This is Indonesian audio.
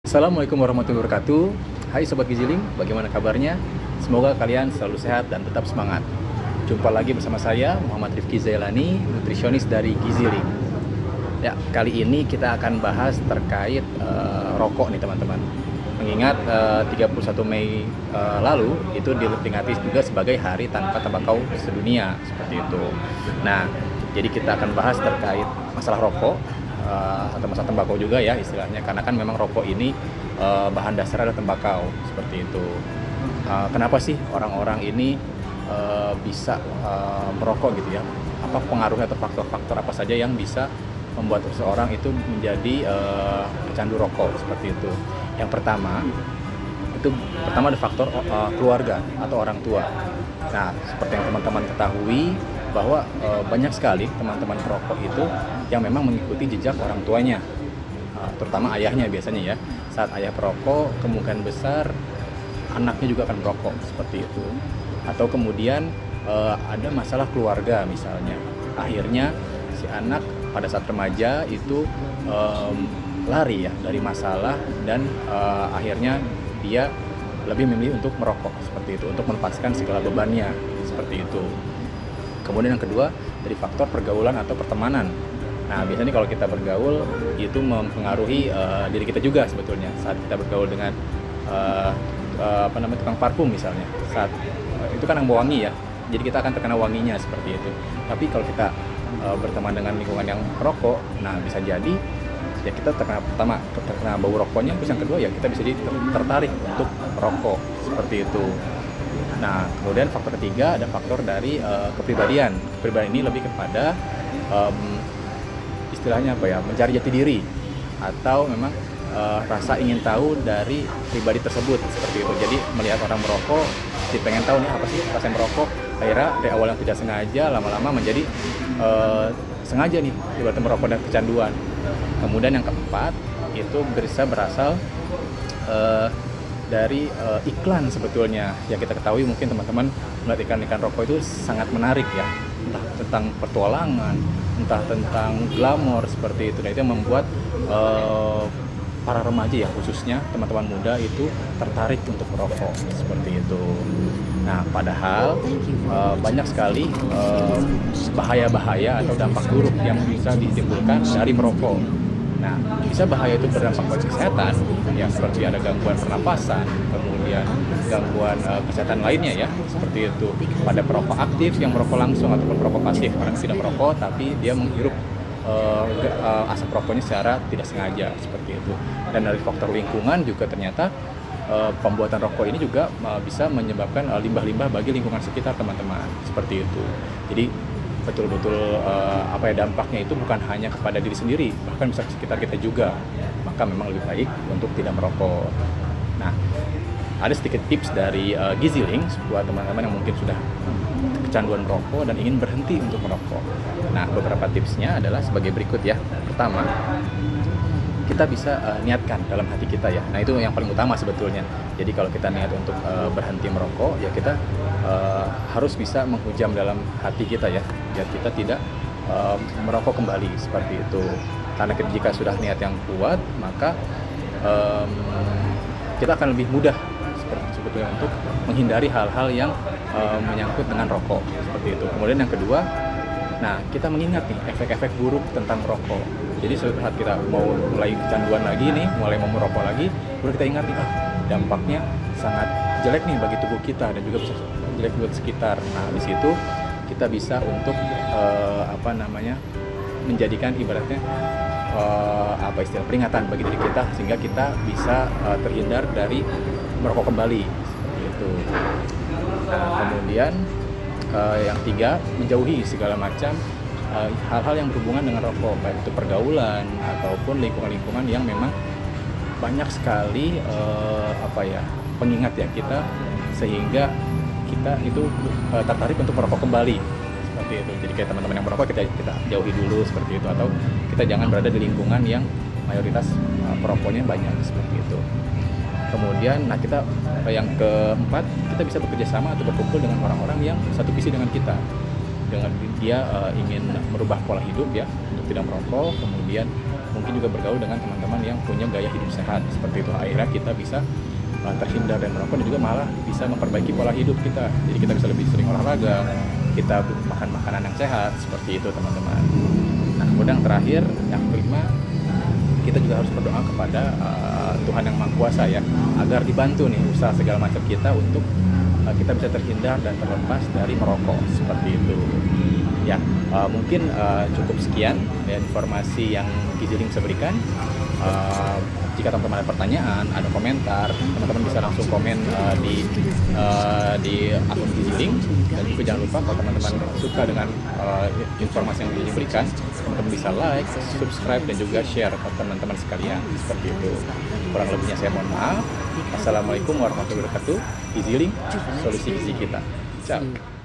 Assalamualaikum warahmatullahi wabarakatuh. Hai Sobat Giziling, bagaimana kabarnya? Semoga kalian selalu sehat dan tetap semangat. Jumpa lagi bersama saya, Muhammad Rifki Zailani, nutrisionis dari Giziling. Ya, kali ini kita akan bahas terkait rokok nih teman-teman. Mengingat 31 Mei lalu itu diperingati juga sebagai Hari Tanpa Tembakau Sedunia, seperti itu. Nah, jadi kita akan bahas terkait masalah rokok, atau masalah tembakau juga ya istilahnya, karena kan memang rokok ini bahan dasar adalah tembakau, seperti itu. Kenapa sih orang-orang ini bisa merokok gitu ya? Apa pengaruhnya atau faktor-faktor apa saja yang bisa membuat seseorang itu menjadi pecandu rokok, seperti itu. Yang pertama ada faktor keluarga atau orang tua. Nah, seperti yang teman-teman ketahui bahwa banyak sekali teman-teman perokok itu yang memang mengikuti jejak orang tuanya, terutama ayahnya biasanya ya. Saat ayah perokok, kemungkinan besar anaknya juga akan merokok, seperti itu. Atau kemudian ada masalah keluarga misalnya, akhirnya si anak pada saat remaja itu lari ya dari masalah dan akhirnya dia lebih memilih untuk merokok, seperti itu, untuk melepaskan segala bebannya, seperti itu. Kemudian yang kedua, dari faktor pergaulan atau pertemanan. Nah, biasanya kalau kita bergaul itu mempengaruhi diri kita juga sebetulnya. Saat kita bergaul dengan tukang parfum misalnya, saat itu kan yang wangi ya, jadi kita akan terkena wanginya, seperti itu. Tapi kalau kita berteman dengan lingkungan yang merokok, nah bisa jadi ya kita terkena bau rokoknya, terus yang kedua ya kita bisa jadi tertarik untuk merokok, seperti itu. Nah, kemudian faktor ketiga ada faktor dari kepribadian. Kepribadian ini lebih kepada istilahnya apa ya, mencari jati diri atau memang rasa ingin tahu dari pribadi tersebut, seperti itu. Jadi melihat orang merokok, jadi pengen tahu nih apa sih rasa merokok. Akhirnya dari awal yang tidak sengaja, lama-lama menjadi sengaja nih ibaratnya merokok dan kecanduan. Kemudian yang keempat itu bisa berasal dari iklan sebetulnya. Yang kita ketahui mungkin teman-teman melihat iklan-iklan rokok itu sangat menarik ya, entah tentang petualangan, entah tentang glamor, seperti itu. Nah, itu yang membuat para remaja ya, khususnya teman-teman muda itu tertarik untuk merokok, seperti itu. Nah, padahal banyak sekali bahaya-bahaya atau dampak buruk yang bisa ditimbulkan dari merokok. Nah, bisa bahaya itu berdampak pada kesehatan, yang seperti ada gangguan pernapasan, kemudian gangguan kesehatan lainnya ya, seperti itu. Pada perokok aktif yang merokok langsung ataupun perokok pasif, orang tidak merokok tapi dia menghirup asap rokoknya secara tidak sengaja, seperti itu. Dan dari faktor lingkungan juga ternyata pembuatan rokok ini juga bisa menyebabkan limbah-limbah bagi lingkungan sekitar teman-teman, seperti itu. Jadi betul-betul dampaknya itu bukan hanya kepada diri sendiri, bahkan bisa ke sekitar kita juga. Maka memang lebih baik untuk tidak merokok. Nah, ada sedikit tips dari Giziling buat teman-teman yang mungkin sudah kecanduan merokok dan ingin berhenti untuk merokok. Nah, beberapa tipsnya adalah sebagai berikut ya. Pertama, kita bisa niatkan dalam hati kita ya. Nah, itu yang paling utama sebetulnya. Jadi kalau kita niat untuk berhenti merokok, ya kita harus bisa menghujam dalam hati kita ya, biar kita tidak merokok kembali, seperti itu. Karena jika sudah niat yang kuat, maka kita akan lebih mudah sebetulnya untuk menghindari hal-hal yang menyangkut dengan rokok, seperti itu. Kemudian yang kedua, nah kita mengingat nih efek-efek buruk tentang rokok. Jadi saat kita mau mulai kecanduan lagi nih, mulai mau merokok lagi, perlu kita ingat nih, dampaknya sangat jelek nih bagi tubuh kita dan juga bisa jelek buat sekitar. Nah, di situ kita bisa untuk menjadikan ibaratnya istilah peringatan bagi diri kita, sehingga kita bisa terhindar dari merokok kembali, seperti itu. Nah, kemudian yang tiga, menjauhi segala macam hal-hal yang berhubungan dengan rokok, baik itu pergaulan ataupun lingkungan-lingkungan yang memang banyak sekali pengingat ya kita, sehingga kita itu tertarik untuk merokok kembali, seperti itu. Jadi kayak teman-teman yang merokok kita jauhi dulu, seperti itu, atau kita jangan berada di lingkungan yang mayoritas perokoknya banyak, seperti itu. Kemudian, nah kita yang keempat, kita bisa bekerja sama atau berkumpul dengan orang-orang yang satu visi dengan kita, dengan dia ingin merubah pola hidup ya, untuk tidak merokok, kemudian mungkin juga bergaul dengan teman-teman yang punya gaya hidup sehat seperti itu. Akhirnya kita bisa terhindar dari merokok dan juga malah bisa memperbaiki pola hidup kita. Jadi kita bisa lebih sering olahraga, kita makan makanan yang sehat seperti itu teman-teman. Nah kemudian yang terakhir, yang kelima, kita juga harus berdoa kepada Tuhan yang Maha Kuasa ya, agar dibantu nih usaha segala macam kita untuk kita bisa terhindar dan terlepas dari merokok seperti itu. Ya, mungkin cukup sekian ya informasi yang Giziling bisa berikan. Jika teman-teman ada pertanyaan, ada komentar, teman-teman bisa langsung komen di akun Giziling. Dan juga jangan lupa kalau teman-teman suka dengan informasi yang Giziling berikan, teman-teman bisa like, subscribe, dan juga share ke teman-teman sekalian seperti itu. Kurang lebihnya saya mohon maaf. Assalamualaikum warahmatullahi wabarakatuh. Giziling, solusi gizi kita. Ciao.